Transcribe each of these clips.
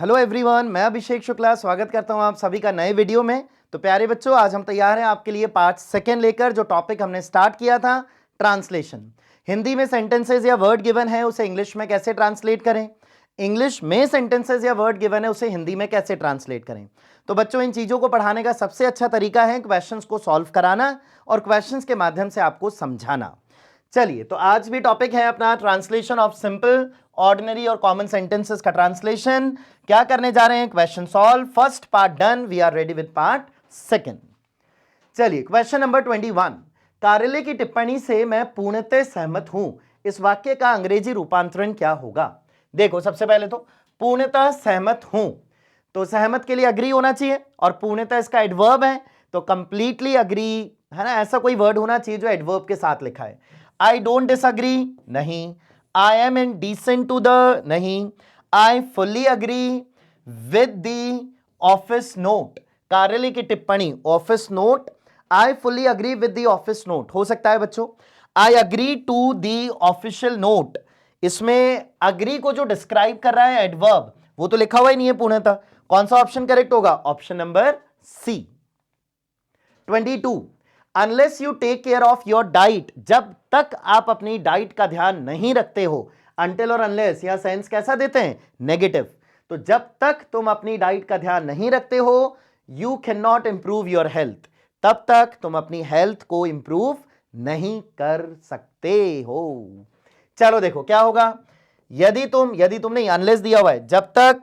Hello everyone, मैं अभिषेक शुक्ला स्वागत करता हूं आप सभी का नए वीडियो में। तो प्यारे बच्चों, आज हम तैयार हैं आपके लिए पार्ट सेकेंड लेकर। जो टॉपिक हमने स्टार्ट किया था, ट्रांसलेशन। हिंदी में सेंटेंसेस या वर्ड गिवन है, उसे इंग्लिश में कैसे ट्रांसलेट करें, इंग्लिश में सेंटेंसेस या वर्ड गिवन है, उसे हिंदी में कैसे ट्रांसलेट करें। तो बच्चों, इन चीज़ों को पढ़ाने का सबसे अच्छा तरीका है क्वेश्चंस को सॉल्व कराना और क्वेश्चंस के माध्यम से आपको समझाना। चलिए, तो आज भी टॉपिक है अपना ट्रांसलेशन ऑफ सिंपल, ऑर्डिनरी और कॉमन सेंटेंसेस का ट्रांसलेशन। क्या करने जा रहे हैं? Question solve. First part done, we are ready with part second. चलिए, क्वेश्चन नंबर 21। कार्यालय की टिप्पणी से मैं पूर्णतः सहमत हूं, इस वाक्य का अंग्रेजी रूपांतरण क्या होगा? देखो, सबसे पहले तो पूर्णतः सहमत हूं, तो सहमत के लिए अग्री होना चाहिए, और पूर्णतः इसका एडवर्ब है, तो कंप्लीटली अग्री है ना, ऐसा कोई वर्ड होना चाहिए जो एडवर्ब के साथ लिखा है। आई डोंट डिसअग्री, नहीं। I am indecent to the, नहीं। I fully agree with the office note, कार्यालय की टिप्पणी, office note. I fully agree with the office note हो सकता है बच्चों। I agree to the official note, इसमें अग्री को जो डिस्क्राइब कर रहा है एडवर्ब, वो तो लिखा हुआ ही नहीं है पूर्णतः। कौन सा ऑप्शन करेक्ट होगा? Option number C. 22। Unless you take care of your diet, जब तक आप अपनी डाइट का ध्यान नहीं रखते हो। अनटिल और अनलेस यहां सेंस कैसा देते हैं? नेगेटिव। तो जब तक तुम अपनी डाइट का ध्यान नहीं रखते हो, you can not improve your health, तब तक तुम अपनी हेल्थ को इंप्रूव नहीं कर सकते हो। चलो देखो क्या होगा। यदि तुम नहीं, अनलेस दिया हुआ है, जब तक,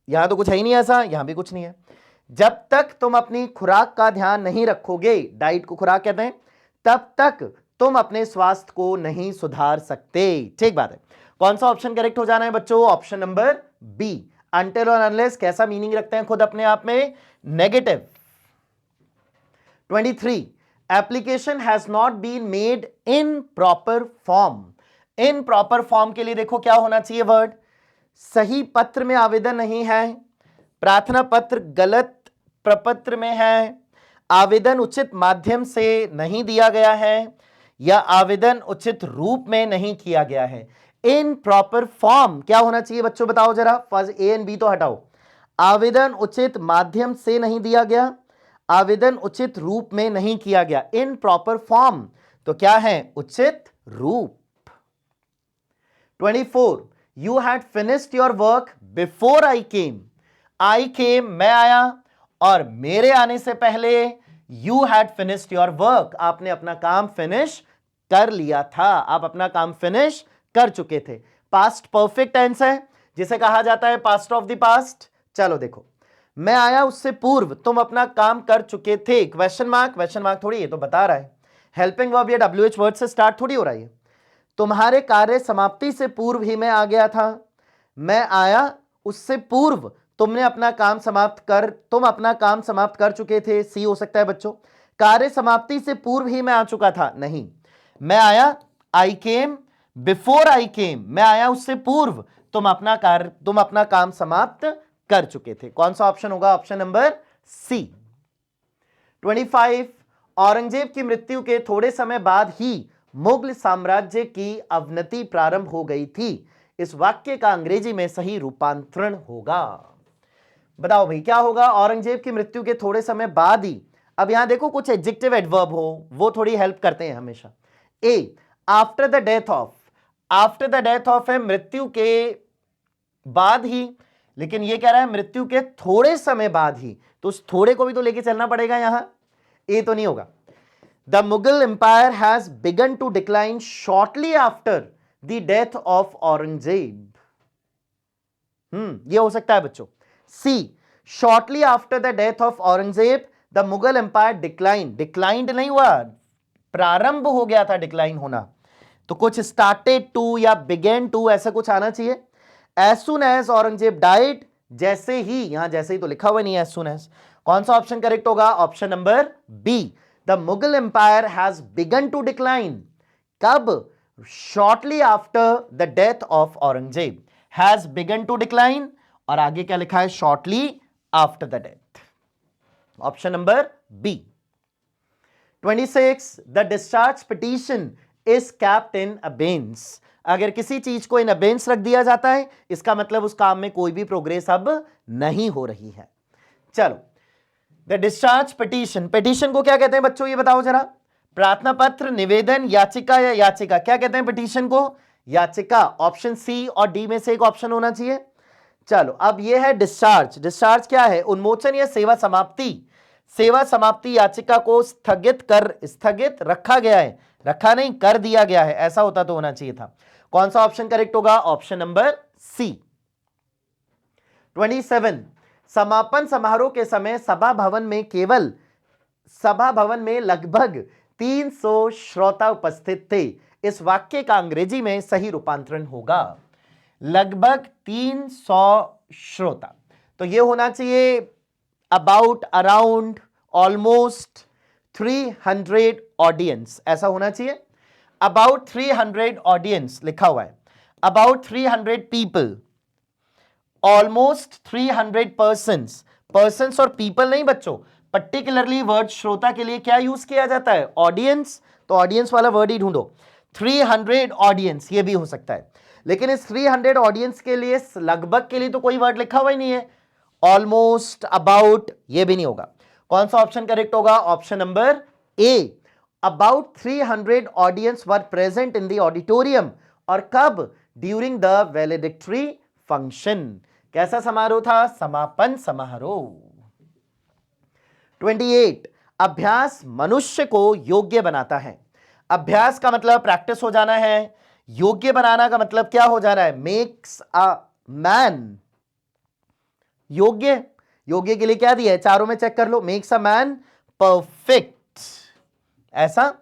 यहां तो कुछ है ही नहीं ऐसा, यहां भी कुछ नहीं है। जब तक तुम अपनी खुराक का ध्यान नहीं रखोगे, डाइट को खुराक कहते हैं, तब तक तुम अपने स्वास्थ्य को नहीं सुधार सकते। ठीक बात है। कौन सा ऑप्शन करेक्ट हो जाना है बच्चों? Option number B. अनटिल और अनलेस कैसा मीनिंग रखते हैं खुद अपने आप में? Negative. 23। Application has not been made in proper form. In proper form के लिए देखो क्या होना चाहिए वर्ड? सही पत्र में आवेदन नहीं है, प्रार्थना पत्र गलत प्रपत्र में है, आवेदन उचित माध्यम से नहीं दिया गया है, या आवेदन उचित रूप में नहीं किया गया है। इन प्रॉपर फॉर्म क्या होना चाहिए बच्चों? बताओ जरा। फर्स्ट ए एंड बी तो हटाओ। आवेदन उचित माध्यम से नहीं दिया गया, आवेदन उचित रूप में नहीं किया गया। इन प्रॉपर फॉर्म तो क्या है? उचित रूप। 24. You had finished your work before I came. I came, मैं आया, और मेरे आने से पहले you had finished your work, आपने अपना काम फिनिश कर लिया था, आप अपना काम फिनिश कर चुके थे। पास्ट परफेक्ट टेंस है, जिसे कहा जाता है पास्ट ऑफ द पास्ट। चलो देखो, मैं आया उससे पूर्व तुम अपना काम कर चुके थे। क्वेश्चन मार्क थोड़ी, ये तो बता रहा है। हेल्पिंग वर्ब या WH वर्ड से स्टार्ट थोड़ी हो रहा है। तुम्हारे कार्य समाप्ति से पूर्व ही मैं आ गया था। मैं आया उससे पूर्व तुम अपना काम समाप्त कर चुके थे। सी हो सकता है बच्चों। कार्य समाप्ति से पूर्व ही मैं आ चुका था, नहीं। मैं आया, आई केम बिफोर आई केम, मैं आया उससे पूर्व तुम अपना काम समाप्त कर चुके थे। कौन सा ऑप्शन होगा? ऑप्शन नंबर सी। 25। औरंगजेब की मृत्यु के थोड़े समय बाद ही मुगल साम्राज्य की अवनति प्रारंभ हो गई थी, इस वाक्य का अंग्रेजी में सही रूपांतरण होगा। बताओ भाई क्या होगा? औरंगजेब की मृत्यु के थोड़े समय बाद ही। अब यहां देखो कुछ एडजेक्टिव एडवर्ब हो, वो थोड़ी हेल्प करते हैं हमेशा। A, after the death of, after the death of है मृत्यु के बाद ही, लेकिन ये कह रहा है मृत्यु के थोड़े समय बाद ही, तो उस थोड़े को भी तो लेके चलना पड़ेगा यहां। ए तो नहीं होगा। The Mughal Empire has begun to decline shortly after the death of Aurangzeb. ये हो सकता है बच्चों। C, shortly after the death of Aurangzeb, the Mughal Empire declined. Declined नहीं हुआ, प्रारंभ हो गया था डिक्लाइन होना, तो कुछ started to या began to ऐसा कुछ आना चाहिए। As soon as Aurangzeb died, जैसे ही, यहां जैसे ही तो लिखा हुआ नहीं है as soon as। कौन सा ऑप्शन करेक्ट होगा? Option number B. The Mughal Empire has begun to decline. कब? Shortly after the death of Aurangzeb. Has begun to decline, और आगे क्या लिखा है? Shortly after the death. Option number B. 26. The discharge petition is kept in abeyance. अगर किसी चीज को इन अबेंस रख दिया जाता है, इसका मतलब उस काम में कोई भी प्रोग्रेस अब नहीं हो रही है। चलो, द डिस्चार्ज पिटीशन, पिटीशन को क्या कहते हैं बच्चों, ये बताओ जरा। प्रार्थना पत्र, निवेदन, याचिका या याचिका, क्या कहते हैं पिटीशन को? याचिका। ऑप्शन सी और डी में से एक ऑप्शन होना चाहिए। चलो, अब ये है डिस्चार्ज। डिस्चार्ज क्या है? उन्मोचन या सेवा समाप्ति। सेवा समाप्ति याचिका को स्थगित रखा गया है, रखा नहीं, कर दिया गया है, ऐसा होता तो होना चाहिए था। कौन सा ऑप्शन करेक्ट होगा? Option number C. 27, समापन समारोह के समय सभा भवन में लगभग 300 श्रोता उपस्थित थे। इस वाक्य का अंग्रेजी में सही रूपांतरण होगा लगभग 300 श्रोता। तो यह होना चाहिए अबाउट, अराउंड, ऑलमोस्ट 300 ऑडियंस, ऐसा होना चाहिए। अबाउट 300 ऑडियंस लिखा हुआ है, about 300 people, almost 300 persons. Persons और पीपल नहीं बच्चों, पर्टिकुलरली वर्ड श्रोता के लिए क्या यूज किया जाता है? ऑडियंस। तो ऑडियंस वाला वर्ड ही ढूंढो। 300 ऑडियंस ये भी हो सकता है, लेकिन इस 300 ऑडियंस के लिए, लगभग के लिए तो कोई वर्ड लिखा हुआ ही नहीं है। ऑलमोस्ट, अबाउट ये भी नहीं होगा। कौन सा ऑप्शन करेक्ट होगा? Option number A. About 300 audience were present in the auditorium. और कब? During the valedictory function. कैसा समारोह था? समापन समारोह। 28, अभ्यास मनुष्य को योग्य बनाता है। अभ्यास का मतलब प्रैक्टिस हो जाना है, योग्य बनाना का मतलब क्या हो जा रहा है? मेक्स अ मैन योग्य। योग्य के लिए क्या दिया है? चारों में चेक कर लो, मेक्स अ मैन परफेक्ट, ऐसा।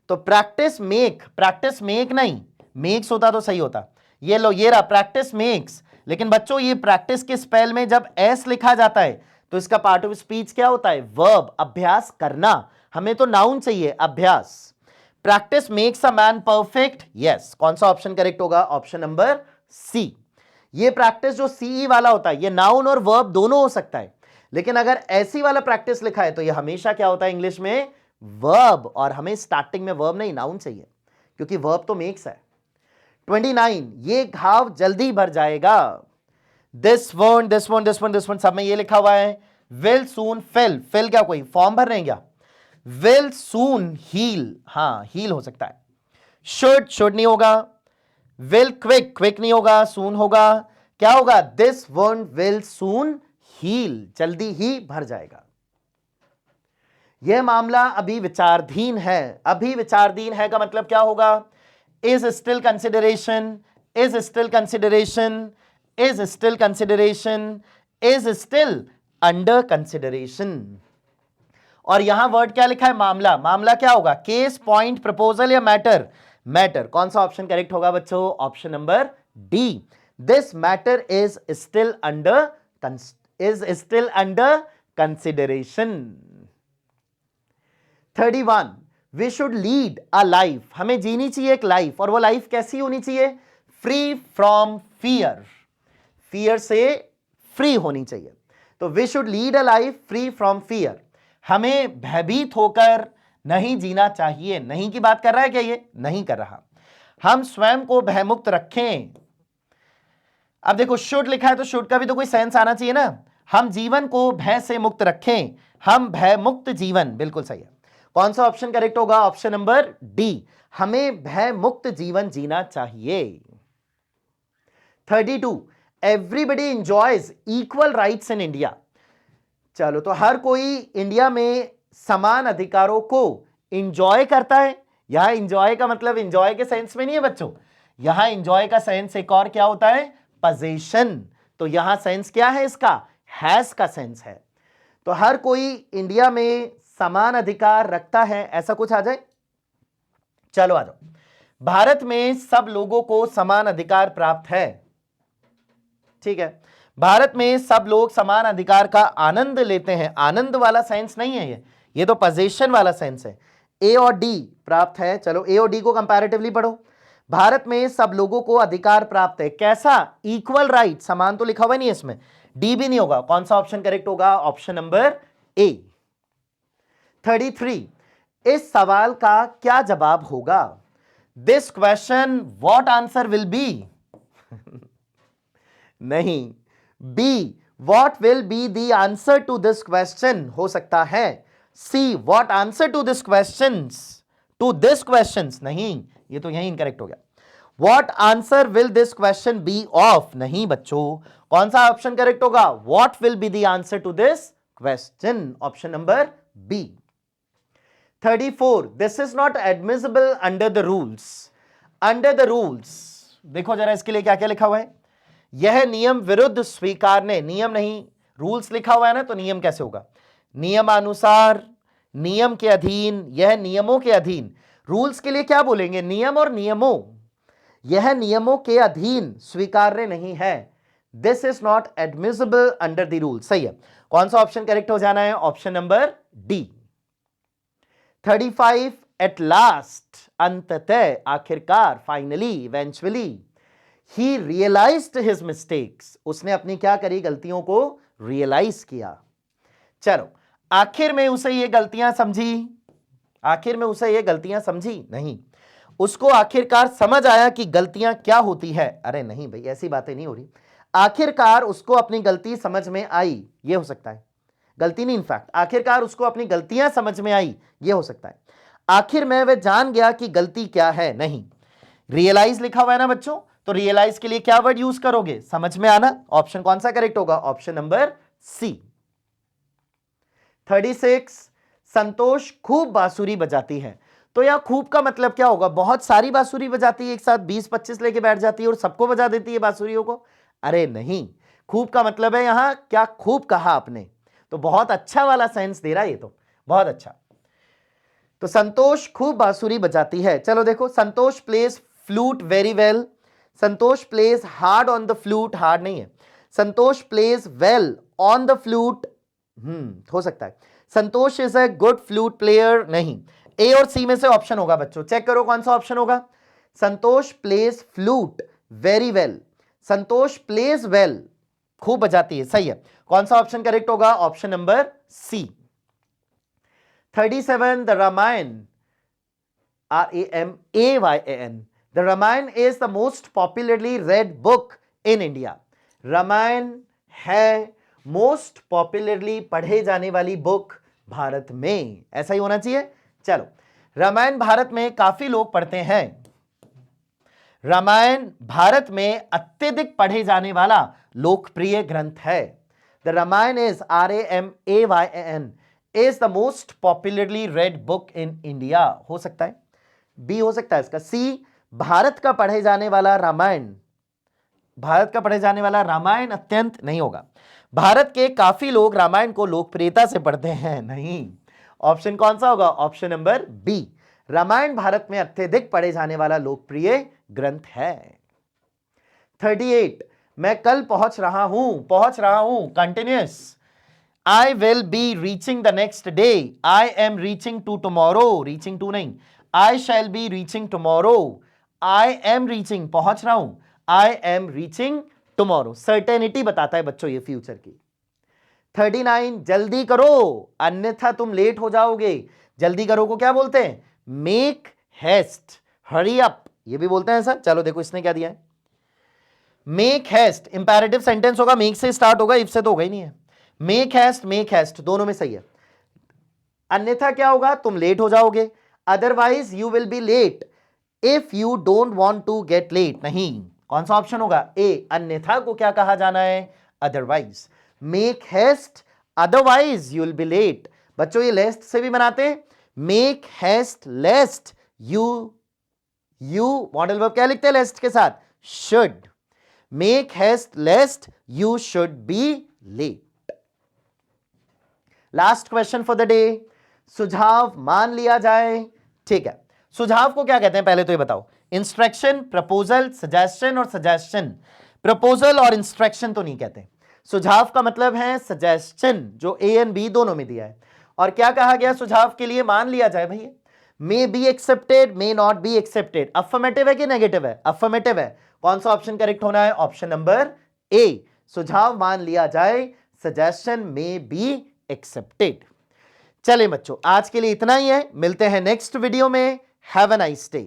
तो प्रैक्टिस मेक नहीं, मेक्स होता तो सही होता। ये लो, ये रहा प्रैक्टिस मेक्स। लेकिन बच्चों ये प्रैक्टिस के स्पेल में जब एस लिखा जाता है तो इसका पार्ट ऑफ स्पीच क्या होता है? वर्ब, अभ्यास करना। हमें तो नाउन चाहिए, अभ्यास। Practice makes a man perfect, yes. कौन सा ऑप्शन करेक्ट होगा? Option number C. ये प्रैक्टिस जो सीई वाला होता है, ये नाउन और वर्ब दोनों हो सकता है, लेकिन अगर ऐसी वाला प्रैक्टिस लिखा है तो ये हमेशा क्या होता है इंग्लिश में? वर्ब। और हमें स्टार्टिंग में वर्ब नहीं, नाउन चाहिए, क्योंकि वर्ब तो मेक्स है। 29, ये घाव जल्दी भर जाएगा। दिस वन सब में ये लिखा हुआ है। विल सून फिल क्या कोई फॉर्म भर रहे हैं क्या? विल सून हील, हाँ हील हो सकता है। शुड नहीं होगा। विल क्विक नहीं होगा, सून होगा। क्या होगा? This one will soon heal, जल्दी ही भर जाएगा। यह मामला अभी विचाराधीन है। अभी विचाराधीन है का मतलब क्या होगा? Is still consideration, is still consideration, is still consideration, is still under consideration. और यहां वर्ड क्या लिखा है? मामला। मामला क्या होगा? केस, पॉइंट, प्रपोजल या मैटर? मैटर। कौन सा ऑप्शन करेक्ट होगा बच्चों? Option number D. This matter is still under consideration. 31, we should lead a life. हमें जीनी चाहिए एक लाइफ, और वो लाइफ कैसी होनी चाहिए? फ्री फ्रॉम फियर, फियर से फ्री होनी चाहिए। तो we should lead a life free from fear. हमें भयभीत होकर नहीं जीना चाहिए। नहीं की बात कर रहा है क्या? ये नहीं कर रहा। हम स्वयं को भयमुक्त रखें। अब देखो शुड लिखा है तो शुड का भी तो कोई सेंस आना चाहिए ना। हम जीवन को भय से मुक्त रखें, हम भयमुक्त जीवन, बिल्कुल सही है। कौन सा ऑप्शन करेक्ट होगा? ऑप्शन नंबर डी, हमें भय मुक्त जीवन जीना चाहिए। 32, everybody enjoys equal rights in India. चलो, तो हर कोई इंडिया में समान अधिकारों को इंजॉय करता है। यहां इंजॉय का मतलब इंजॉय के सेंस में नहीं है बच्चों, यहां इंजॉय का सेंस एक और क्या होता है? पोजीशन। तो यहां सेंस क्या है इसका? हैज का सेंस है। तो हर कोई इंडिया में समान अधिकार रखता है, ऐसा कुछ आ जाए। चलो आ जाओ। भारत में सब लोगों को समान अधिकार प्राप्त है, ठीक है। भारत में सब लोग समान अधिकार का आनंद लेते हैं। आनंद वाला सेंस नहीं है ये तो पोजीशन वाला सेंस है। ए और डी प्राप्त है। चलो ए और डी को कंपैरेटिवली पढ़ो। भारत में सब लोगों को अधिकार प्राप्त है, कैसा? Equal right. समान तो लिखा हुआ नहीं है इसमें, डी भी नहीं होगा। कौन सा ऑप्शन करेक्ट होगा? Option number A. 33, इस सवाल का क्या जवाब होगा? This question what answer will be? नहीं, B what will be the answer to this question हो सकता है। C what answer to this questions नहीं, ये तो यही इनकरेक्ट हो गया। What answer will this question be of? नहीं बच्चों, कौन सा ऑप्शन करेक्ट होगा? What will be the answer to this question, option number B. 34 this is not admissible under the rules. Under the rules देखो जरा, इसके लिए क्या क्या लिखा हुआ है। यह नियम विरुद्ध स्वीकारने, नियम नहीं रूल्स लिखा हुआ है ना, तो नियम कैसे होगा? नियमानुसार, नियम के अधीन, यह नियमों के अधीन। रूल्स के लिए क्या बोलेंगे? नियम और नियमों। यह नियमों के अधीन स्वीकार्य नहीं है। This is not admissible under the rule. सही है, कौन सा ऑप्शन करेक्ट हो जाना है? Option number D. 35 at last, अंततः, आखिरकार, फाइनली, इवेंचुअली, ही रियलाइज्ड हिज मिस्टेक्स, उसने अपनी क्या करी? गलतियों को रियलाइज किया। चलो, आखिर में उसे ये गलतियां समझी? आखिर में उसे ये गलतियां समझी? नहीं, उसको आखिरकार समझ आया कि गलतियां क्या होती है। अरे नहीं भाई, ऐसी बातें नहीं हो रही। आखिरकार उसको अपनी गलती समझ में आई, ये हो सकता है। गलती नहीं, इनफैक्ट आखिरकार उसको अपनी गलतियां समझ में आई, ये हो सकता है। आखिर में वह जान गया कि गलती क्या है। नहीं, रियलाइज लिखा हुआ है ना बच्चों, तो रियलाइज के लिए क्या वर्ड यूज करोगे? समझ में आना। ऑप्शन कौन सा करेक्ट होगा? ऑप्शन नंबर सी। 36 संतोष खूब बांसुरी बजाती है। तो यह खूब का मतलब क्या होगा? बहुत सारी बांसुरी बजाती है, एक साथ 20-25 लेके बैठ जाती है और सबको बजा देती है बांसुरियों को। अरे नहीं, खूब का मतलब है यहां क्या खूब कहा आपने, तो बहुत अच्छा वाला सेंस दे रहा है ये, तो बहुत अच्छा। तो संतोष खूब बांसुरी बजाती है। चलो देखो, Santosh plays flute very well. Santosh plays hard on the flute, hard नहीं है। Santosh plays well on the flute, हो सकता है। Santosh is a good flute player, नहीं। ए और सी में से ऑप्शन होगा बच्चों, चेक करो कौन सा ऑप्शन होगा। Santosh plays flute very well, Santosh plays well, खूब बजाती है, सही है। कौन सा ऑप्शन करेक्ट होगा? Option number C. 37 the Ramayan, RAMAYAN, the Ramayan is the most popularly read book in India. Ramayan है मोस्ट पॉपुलरली पढ़े जाने वाली बुक भारत में, ऐसा ही होना चाहिए। चलो, रामायण भारत में काफी लोग पढ़ते हैं। रामायण भारत में अत्यधिक पढ़े जाने वाला लोकप्रिय ग्रंथ है। The Ramayan is RAMAYAN is the most popularly read book in India, हो सकता है। बी हो सकता है इसका। सी भारत का पढ़े जाने वाला रामायण, भारत का पढ़े जाने वाला रामायण अत्यंत नहीं होगा। भारत के काफी लोग रामायण को लोकप्रियता से पढ़ते हैं, नहीं। ऑप्शन कौन सा होगा? Option number B, Ramayana Bharat में अत्यधिक पढ़े जाने वाला लोकप्रिय ग्रंथ है। 38 मैं कल पहुंच रहा हूं, continuous. I will be reaching the next day, I am reaching to tomorrow, reaching to नहीं। I shall be reaching tomorrow, I am reaching, पहुंच रहा हूं, I am reaching tomorrow. Certainty बताता है बच्चों ये फ्यूचर की। 39 जल्दी करो अन्यथा तुम लेट हो जाओगे। जल्दी करो को क्या बोलते हैं? मेक हेस्ट, हरी अप, ये भी बोलते हैं सर। चलो देखो इसने क्या दिया है। मेक हेस्ट इंपैरेटिव सेंटेंस होगा, मेक से स्टार्ट होगा, इफ से तो होगा ही नहीं है। मेक हेस्ट दोनों में सही है। अन्यथा क्या होगा? तुम लेट हो जाओगे। Otherwise you will be late if you don't want to get late, नहीं। कौन सा ऑप्शन होगा? ए, अन्यथा को क्या कहा जाना है? Otherwise. Make haste otherwise you will be late. बच्चों ये लेस्ट से भी बनाते हैं, make haste lest you modal verb क्या लिखते हैं लेस्ट के साथ? Should. Make haste lest you should be late. Last question for the day, सुझाव मान लिया जाए, ठीक है। सुझाव को क्या कहते हैं पहले तो ये बताओ? इंस्ट्रक्शन, प्रपोजल, सजेशन और सजेशन। प्रपोजल और इंस्ट्रक्शन तो नहीं कहते। सुझाव का मतलब है सजेशन, जो ए एंड बी दोनों में दिया है। और क्या कहा गया सुझाव के लिए? मान लिया जाए भैया। May be accepted, may not be accepted. Affirmative है कि नेगेटिव है? अफर्मेटिव है। कौन सा ऑप्शन करेक्ट होना है? ऑप्शन नंबर ए, सुझाव मान लिया जाए, सजेशन मे बी एक्सेप्टेड। चले बच्चों, आज के लिए इतना ही है, मिलते हैं नेक्स्ट वीडियो में। Have a nice day.